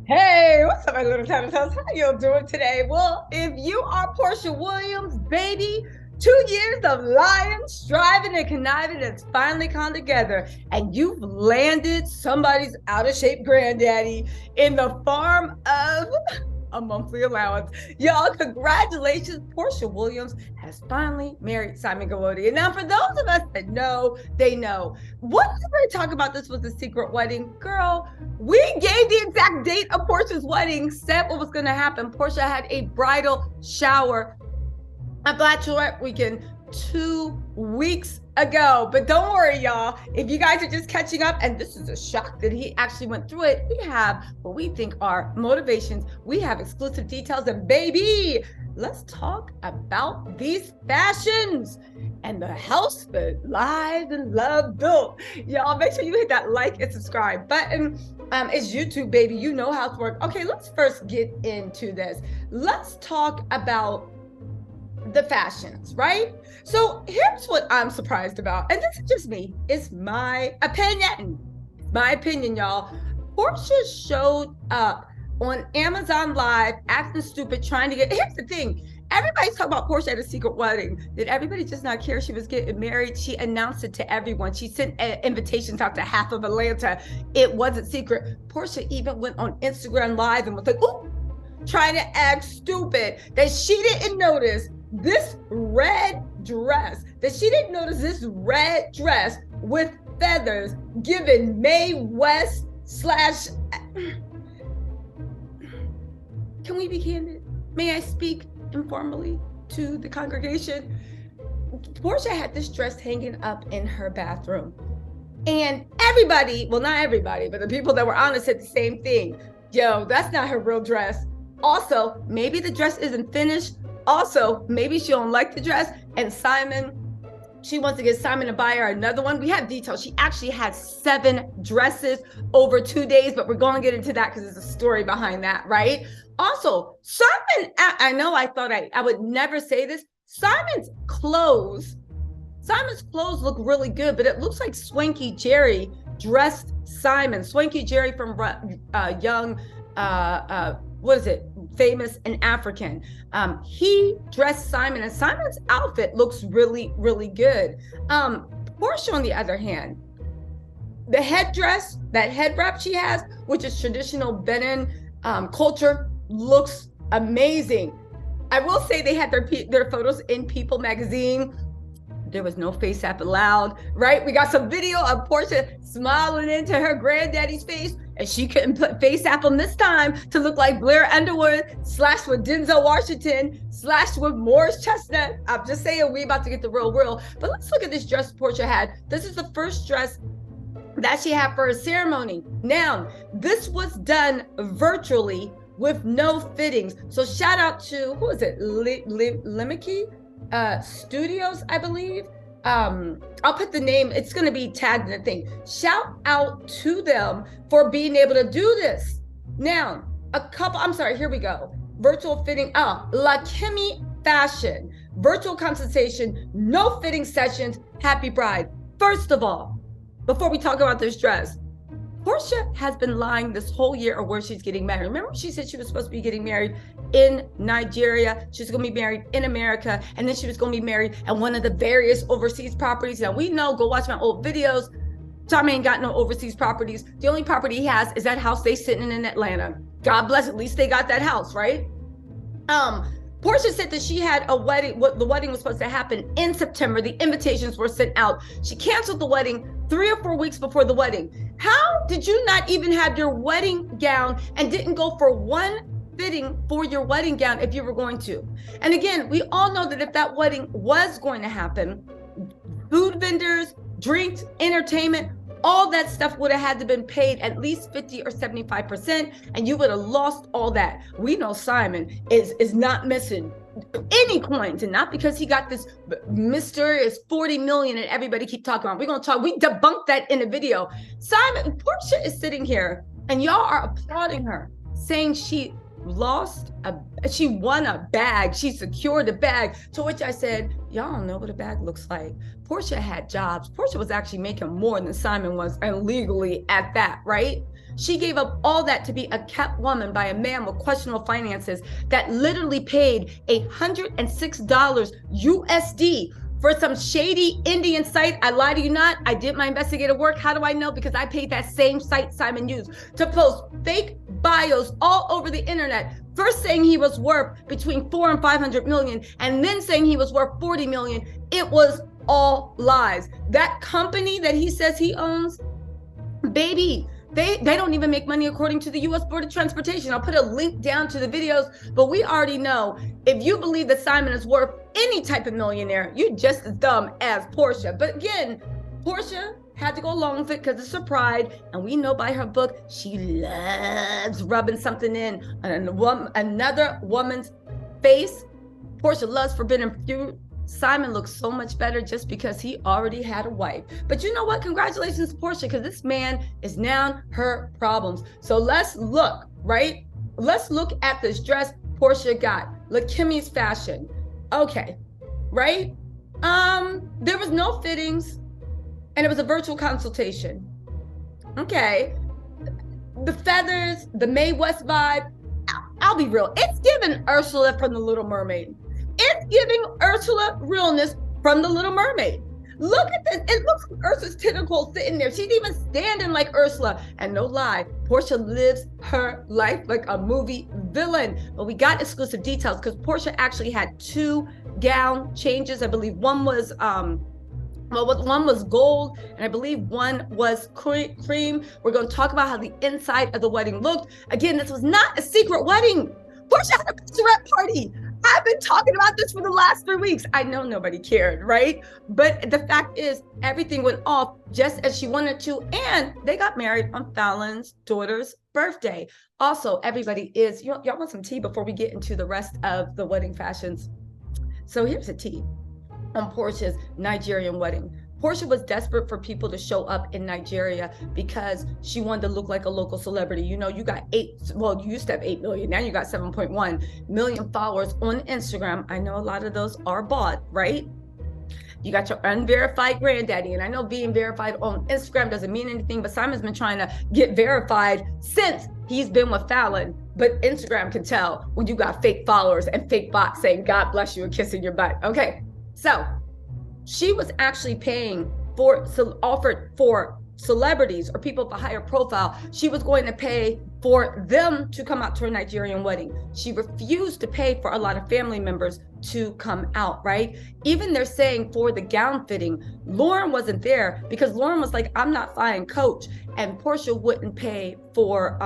Hey, what's up, my little Tattle Tells? How you doing today? Well, if you are Porsha Williams, baby, 2 years of lying, striving, and conniving has finally come together, and you've landed somebody's out-of-shape granddaddy in the form of a monthly allowance. Y'all, congratulations. Porsha Williams has finally married Simon Gawodi. And now, for those of us that know, they know. What if we talk about this was a secret wedding? Girl, we gave the exact date of Porsha's wedding, said what was going to happen. Porsha had a bridal shower at Bachelorette weekend 2 weeks ago. But don't worry, y'all. If you guys are just catching up, and this is a shock that he actually went through it, we have what we think are motivations. We have exclusive details, and baby, let's talk about these fashions and the house that lies and love built. Y'all, make sure you hit that like and subscribe button. It's YouTube, baby. You know how to work. Okay, let's first get into this. Let's talk about the fashions, right? So here's what I'm surprised about, and this is just me. It's my opinion. My opinion, y'all. Porsha showed up on Amazon Live acting stupid, trying to get. Here's the thing. Everybody's talking about Porsha at a secret wedding. Did everybody just not care she was getting married? She announced it to everyone. She sent invitations out to half of Atlanta. It wasn't secret. Porsha even went on Instagram Live and was like, "Ooh," trying to act stupid that she didn't notice this red dress, that she didn't notice this red dress with feathers giving Mae West slash. Can we be candid? May I speak informally to the congregation? Porsha had this dress hanging up in her bathroom, and everybody, well, not everybody, but the people that were honest said the same thing. Yo, that's not her real dress. Also, maybe the dress isn't finished. Also, maybe she don't like the dress, and she wants to get Simon to buy her another one. We have details. She actually had 7 dresses over 2 days, but we're going to get into that because there's a story behind that, right? Also, Simon, I know I thought I would never say this. Simon's clothes look really good, but it looks like Swanky Jerry dressed Simon. Swanky Jerry from Young, what is it? Famous and African. He dressed Simon, and Simon's outfit looks really, really good. Porsha, on the other hand, the headdress, that head wrap she has, which is traditional Benin culture, looks amazing. I will say they had their photos in People magazine. There was no face app allowed, right? We got some video of Porsha smiling into her granddaddy's face, and she couldn't put face app on this time to look like Blair Underwood slashed with Denzel Washington slashed with Morris Chestnut. I'm just saying, we about to get the real world. But let's look at this dress Porsha had. This is the first dress that she had for her ceremony. Now, this was done virtually with no fittings. So shout out to, who is it? Limiki Studios, I believe. I'll put the name, it's going to be tagged in the thing. Shout out to them for being able to do this. Now, here we go. Virtual fitting, La Kimmy Fashion, virtual consultation, no fitting sessions, happy bride. First of all, before we talk about this dress, Porsha has been lying this whole year of where she's getting married. Remember, she said she was supposed to be getting married in Nigeria. She's going to be married in America. And then she was going to be married at one of the various overseas properties. Now, we know, go watch my old videos, Tommy ain't got no overseas properties. The only property he has is that house they sitting in Atlanta. God bless, at least they got that house, right? Porsha said that she had a wedding. The wedding was supposed to happen in September. The invitations were sent out. She canceled the wedding 3 or 4 weeks before the wedding. How did you not even have your wedding gown and didn't go for one fitting for your wedding gown if you were going to? And again, we all know that if that wedding was going to happen, food vendors, drinks, entertainment, all that stuff would have had to been paid at least 50 or 75%, and you would have lost all that. We know Simon is not missing any coins, and not because he got this mysterious 40 million and everybody keep talking about. We debunked that in the video. Porsha is sitting here and y'all are applauding her, saying she won a bag, she secured a bag, to which I said, y'all don't know what a bag looks like. Porsha had jobs. Porsha was actually making more than Simon was, and legally at that, right? She gave up all that to be a kept woman by a man with questionable finances that literally paid $106 USD for some shady Indian site. I lie to you not. I did my investigative work. How do I know? Because I paid that same site Simon used to post fake bios all over the internet. First saying he was worth between 400 and 500 million, and then saying he was worth 40 million. It was all lies. That company that he says he owns, baby, they don't even make money according to the U.S. Board of Transportation. I'll put a link down to the videos, but we already know if you believe that Simon is worth any type of millionaire, you're just as dumb as Porsha. But again, Porsha had to go along with it because it's her pride, and we know by her book she loves rubbing something in on another woman's face. Porsha loves forbidden fruit. Simon looks so much better just because he already had a wife. But you know what? Congratulations, Porsha, because this man is now her problems. So let's look, right? Let's look at this dress Porsha got. Look, Kimmy's fashion. Okay, right? There was no fittings, and it was a virtual consultation. Okay. The feathers, the Mae West vibe. I'll be real. It's giving Ursula from The Little Mermaid. It's giving Ursula realness from The Little Mermaid. Look at this. It looks like Ursula's tentacle sitting there. She's even standing like Ursula. And no lie, Porsha lives her life like a movie villain. But we got exclusive details because Porsha actually had 2 gown changes. I believe one was one was gold, and I believe one was cream. We're going to talk about how the inside of the wedding looked. Again, this was not a secret wedding. Porsha had a bachelorette party. I've been talking about this for the last 3 weeks. I know nobody cared, right? But the fact is, everything went off just as she wanted to, and they got married on Fallon's daughter's birthday. Also, everybody is, y'all want some tea before we get into the rest of the wedding fashions? So here's a tea on Porsha's Nigerian wedding. Porsha was desperate for people to show up in Nigeria because she wanted to look like a local celebrity. You know, you used to have 8 million, now you got 7.1 million followers on Instagram. I know a lot of those are bought, right? You got your unverified granddaddy, and I know being verified on Instagram doesn't mean anything, but Simon's been trying to get verified since he's been with Fallon. But Instagram can tell when you got fake followers and fake bots saying, God bless you and kissing your butt. Okay, so she was actually offered for celebrities or people of a higher profile. She was going to pay for them to come out to her Nigerian wedding. She refused to pay for a lot of family members to come out, right? Even they're saying for the gown fitting, Lauren wasn't there because Lauren was like, I'm not flying coach. And Porsha wouldn't pay for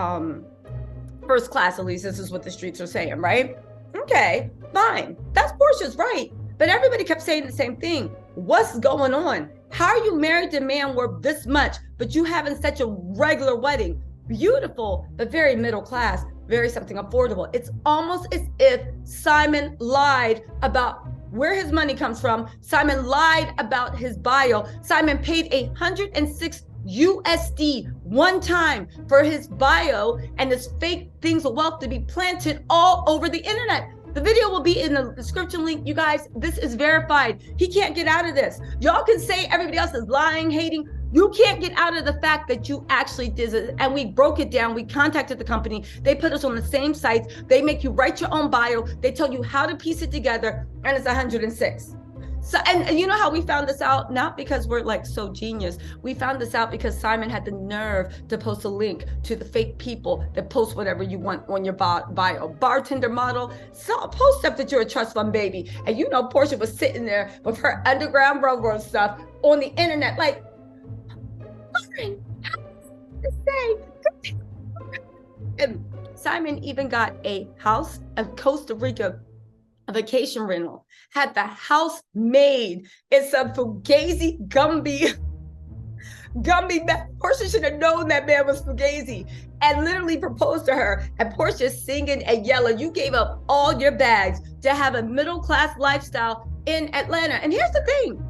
first class, at least this is what the streets are saying, right? Okay, fine. That's Porsha's right. But everybody kept saying the same thing. What's going on? How are you married to a man worth this much, but you having such a regular wedding? Beautiful, but very middle class, very something affordable. It's almost as if Simon lied about where his money comes from. Simon lied about his bio. Simon paid $106 USD one time for his bio and his fake things of wealth to be planted all over the internet. The video will be in the description link. You guys, this is verified. He can't get out of this. Y'all can say everybody else is lying, hating. You can't get out of the fact that you actually did it. And we broke it down. We contacted the company. They put us on the same sites. They make you write your own bio. They tell you how to piece it together. And it's 106. So, and you know how we found this out? Not because we're like so genius. We found this out because Simon had the nerve to post a link to the fake people that post whatever you want on your bio. Bartender model, so post stuff that you're a trust fund baby. And you know Porsha was sitting there with her Underground Railroad stuff on the internet like, Lauren, how to say? And Simon even got a house in Costa Rica, a vacation rental, had the house made. It's a Fugazi Gumby. Porsha should have known that man was Fugazi and literally proposed to her. And Porsha's singing and yelling. You gave up all your bags to have a middle-class lifestyle in Atlanta. And here's the thing.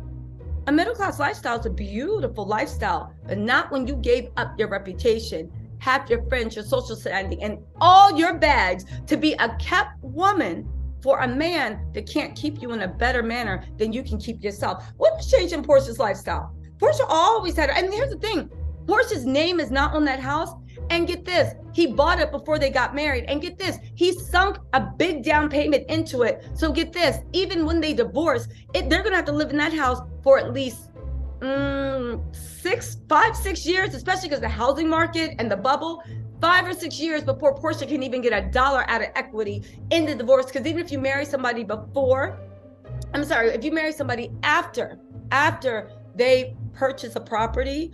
A middle-class lifestyle is a beautiful lifestyle, but not when you gave up your reputation, half your friends, your social standing, and all your bags to be a kept woman for a man that can't keep you in a better manner than you can keep yourself. What was changing Porsha's lifestyle? Porsha always had, and here's the thing, Porsha's name is not on that house. And get this, he bought it before they got married. And get this, he sunk a big down payment into it. So get this, even when they divorce, they're gonna have to live in that house for at least 5-6 years, especially because the housing market and the bubble, 5 or 6 years before Porsha can even get $1 out of equity in the divorce. Because even if you marry somebody if you marry somebody after they purchase a property,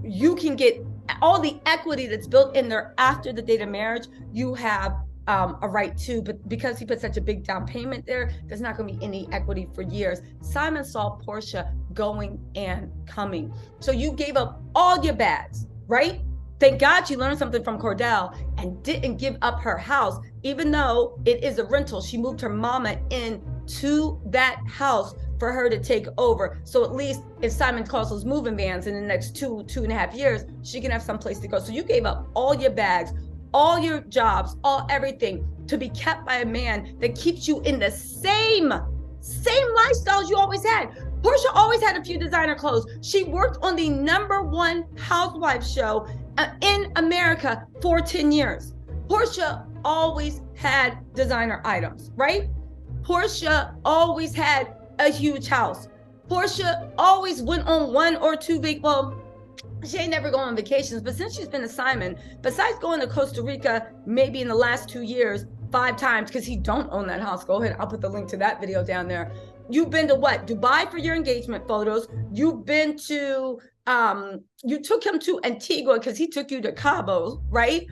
you can get all the equity that's built in there after the date of marriage. You have a right to, but because he put such a big down payment there, there's not going to be any equity for years. Simon saw Porsha going and coming. So you gave up all your bags, right? Thank God she learned something from Cordell and didn't give up her house, even though it is a rental. She moved her mama into that house for her to take over. So at least if Simon calls those moving vans in the next 2.5 years, she can have some place to go. So you gave up all your bags, all your jobs, everything to be kept by a man that keeps you in the same lifestyles you always had. Porsha always had a few designer clothes. She worked on the #1 housewife show in America for 10 years. Porsha always had designer items, right? Porsha always had a huge house. Porsha always went on 1 or 2 she ain't never gone on vacations, but since she's been to Simon, besides going to Costa Rica, maybe in the last 2 years, 5 times, because he don't own that house. Go ahead, I'll put the link to that video down there. You've been to what? Dubai for your engagement photos. You've been to, you took him to Antigua because he took you to Cabo, right?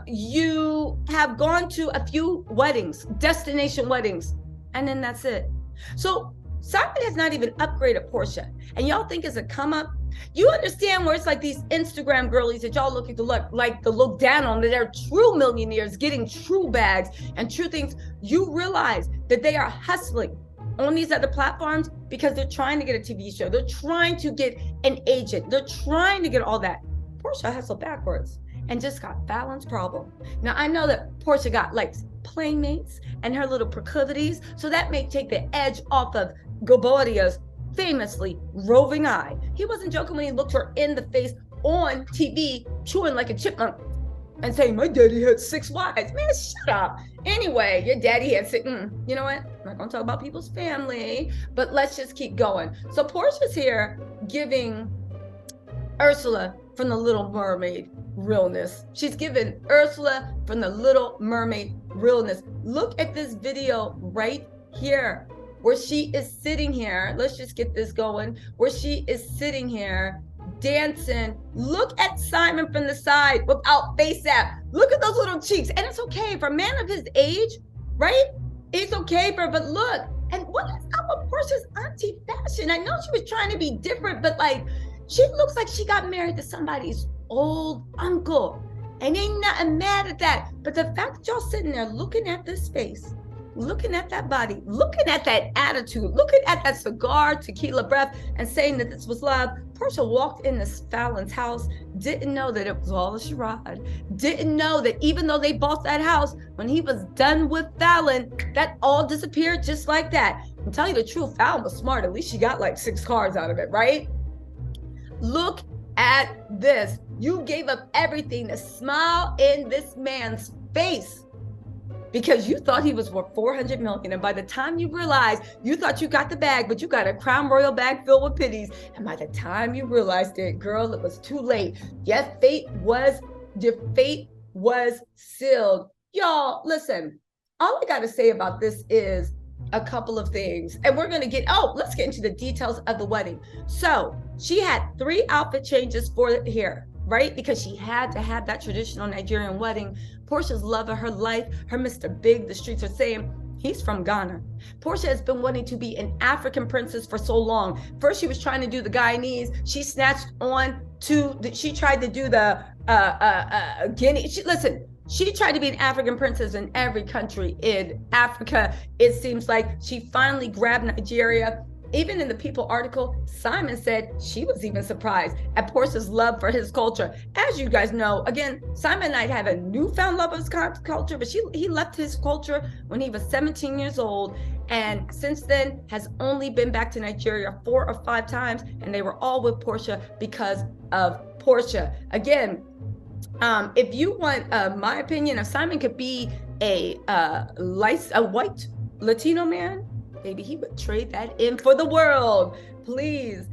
You have gone to a few weddings, destination weddings, and then that's it. So Simon has not even upgraded Porsha, and y'all think it's a come up? You understand where it's like these Instagram girlies that y'all look down on, that they're true millionaires getting true bags and true things. You realize that they are hustling on these other platforms because they're trying to get a TV show. They're trying to get an agent. They're trying to get all that. Porsha hustled backwards and just got Fallon's problem. Now, I know that Porsha got like playmates and her little proclivities, so that may take the edge off of Gaboria's famously roving eye. He wasn't joking when he looked her in the face on TV, chewing like a chipmunk and saying, my daddy had 6 wives. Man, shut up. Anyway, your daddy had 6. You know what? I'm not going to talk about people's family, but let's just keep going. So Porsha's here giving Ursula from The Little Mermaid realness. She's given Ursula from The Little Mermaid realness. Look at this video right here, where she is sitting here. Let's just get this going. Where she is sitting here dancing. Look at Simon from the side without FaceApp. Look at those little cheeks. And it's okay for a man of his age, right? It's okay but look. And what is up with Porsha's auntie fashion? I know she was trying to be different, but like, she looks like she got married to somebody's old uncle. And ain't nothing mad at that. But the fact that y'all sitting there looking at this face, looking at that body, looking at that attitude, looking at that cigar, tequila breath, and saying that this was love. Porsha walked in this Fallon's house, didn't know that it was all a charade, didn't know that even though they bought that house, when he was done with Fallon, that all disappeared just like that. And tell you the truth, Fallon was smart. At least she got like 6 cars out of it, right? Look at this. You gave up everything to smile in this man's face, because you thought he was worth $400 million. And by the time you realized, you thought you got the bag, but you got a Crown Royal bag filled with pennies. And by the time you realized it, girl, it was too late. Your fate was sealed. Y'all, listen, all I got to say about this is a couple of things. And we're going to let's get into the details of the wedding. So she had 3 outfit changes for here, right? Because she had to have that traditional Nigerian wedding. Porsha's love of her life, her Mr. Big, the streets are saying, he's from Ghana. Porsha has been wanting to be an African princess for so long. First, she was trying to do the Guyanese. She snatched on to, she tried to do the Guinea. She tried to be an African princess in every country in Africa. It seems like she finally grabbed Nigeria. Even in the People article, Simon said she was even surprised at Porsha's love for his culture. As you guys know, again, Simon and I have a newfound love of his culture, but he left his culture when he was 17 years old, and since then has only been back to Nigeria 4 or 5 times, and they were all with Porsha because of Porsha. Again, If you want my opinion, if Simon could be a white Latino man, maybe he would trade that in for the world, please.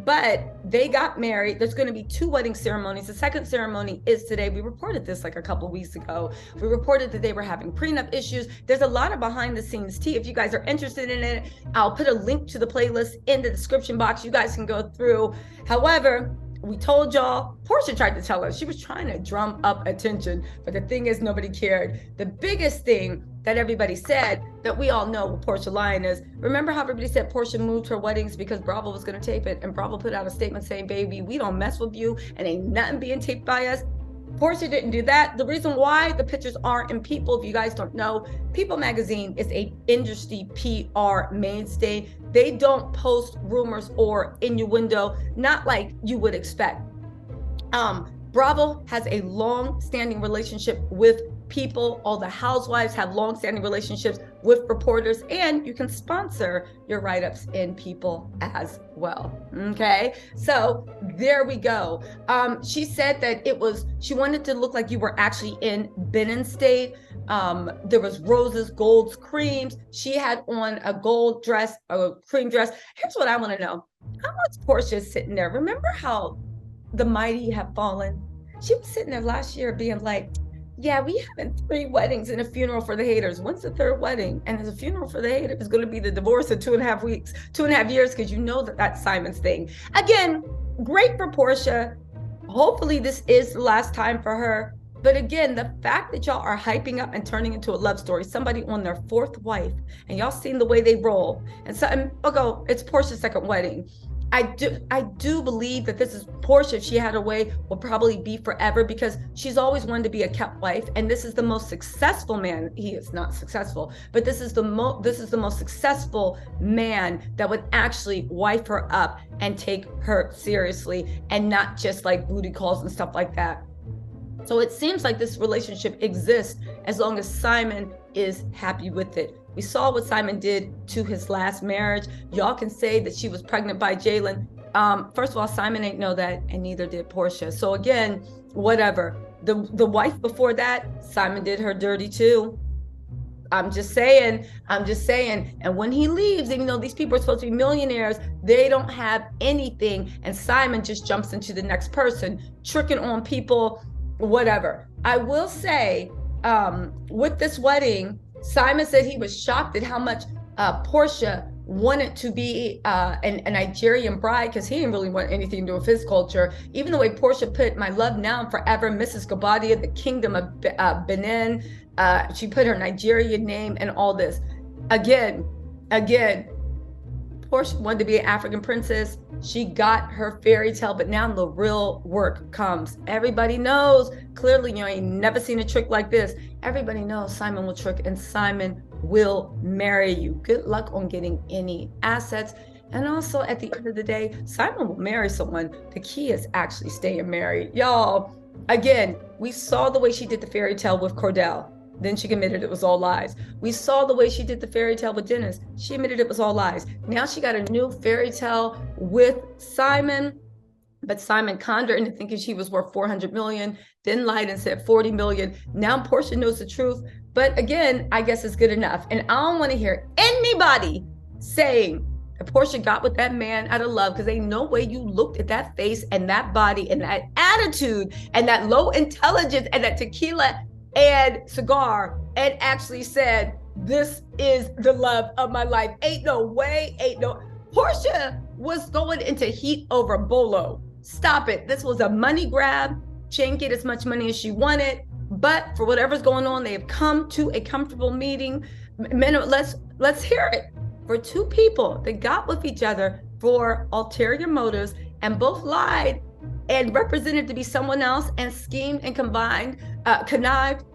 But they got married. There's going to be 2 wedding ceremonies. The second ceremony is today. We reported this like a couple of weeks ago. We reported that they were having prenup issues. There's a lot of behind the scenes tea. If you guys are interested in it, I'll put a link to the playlist in the description box. You guys can go through. However, we told y'all, Porsha tried to tell us, she was trying to drum up attention, but the thing is, nobody cared. The biggest thing that everybody said, that we all know what Porsha lying is, remember how everybody said Porsha moved her weddings because Bravo was going to tape it, and Bravo put out a statement saying, baby, we don't mess with you and ain't nothing being taped by us. Porsha didn't do that. The reason why the pictures aren't in People, if you guys don't know, People magazine is a industry PR mainstay. They don't post rumors or innuendo, not like you would expect. Bravo has a long-standing relationship with People. All the housewives have long-standing relationships with reporters, and you can sponsor your write-ups in People as well. Okay, so there we go. She said that she wanted to look like you were actually in Benin State. There was roses, golds, creams. She had on a gold dress, a cream dress. Here's what I want to know. How much Porsha is sitting there? Remember how the mighty have fallen? She was sitting there last year being like, yeah, we having 3 weddings and a funeral for the haters. When's the 3rd wedding? And there's a funeral for the haters. It's going to be the divorce in 2.5 weeks, 2.5 years, because you know that that's Simon's thing. Again, great for Porsha. Hopefully this is the last time for her. But again, the fact that y'all are hyping up and turning into a love story, somebody on their 4th wife, and y'all seen the way they roll, and so it's Porsha's 2nd wedding. I do believe that this is Porsha, if she had her way, will probably be forever, because she's always wanted to be a kept wife, and this is the most successful man. He is not successful, but this is the most successful man that would actually wife her up and take her seriously, and not just like booty calls and stuff like that. So it seems like this relationship exists as long as Simon is happy with it. We saw what Simon did to his last marriage. Y'all can say that she was pregnant by Jalen. First of all, Simon ain't know that, and neither did Porsha. So again, whatever. The wife before that, Simon did her dirty too. I'm just saying. And when he leaves, even though these people are supposed to be millionaires, they don't have anything. And Simon just jumps into the next person, tricking on people, whatever. I will say, with this wedding, Simon said he was shocked at how much Porsha wanted to be a Nigerian bride, because he didn't really want anything to do with his culture. Even the way Porsha put "My love now and forever, Mrs. Gabadia, the kingdom of Benin," she put her Nigerian name and all this. Again, Porsha wanted to be an African princess. She got her fairy tale, but now the real work comes. Everybody knows, clearly you ain't never seen a trick like this. Everybody knows Simon will trick, and Simon will marry you. Good luck on getting any assets. And also, at the end of the day, Simon will marry someone. The key is actually staying married. Y'all, again, we saw the way she did the fairy tale with Cordell. Then she admitted it was all lies. We saw the way she did the fairy tale with Dennis. She admitted it was all lies. Now she got a new fairy tale with Simon, but Simon conned her into thinking she was worth 400 million, then lied and said 40 million. Now Porsha knows the truth. But again, I guess it's good enough. And I don't want to hear anybody saying that Porsha got with that man out of love, because ain't no way you looked at that face and that body and that attitude and that low intelligence and that tequila and cigar and actually said, this is the love of my life. Ain't no way, Porsha was going into heat over Bolo. Stop it. This was a money grab. She didn't get as much money as she wanted, but for whatever's going on, they have come to a comfortable meeting. Let's hear it. For 2 people that got with each other for ulterior motives and both lied and represented to be someone else and schemed and connived.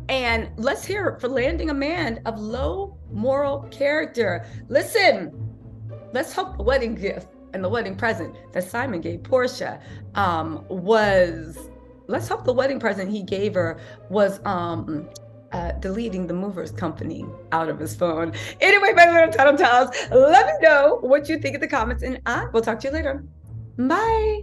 And let's hear it for landing a man of low moral character. Listen, let's hope the wedding gift and the wedding present that Simon gave Porsha let's hope the wedding present he gave her was deleting the Movers Company out of his phone. Anyway, my little Tattle Tells, let me know what you think in the comments, and I will talk to you later. Bye.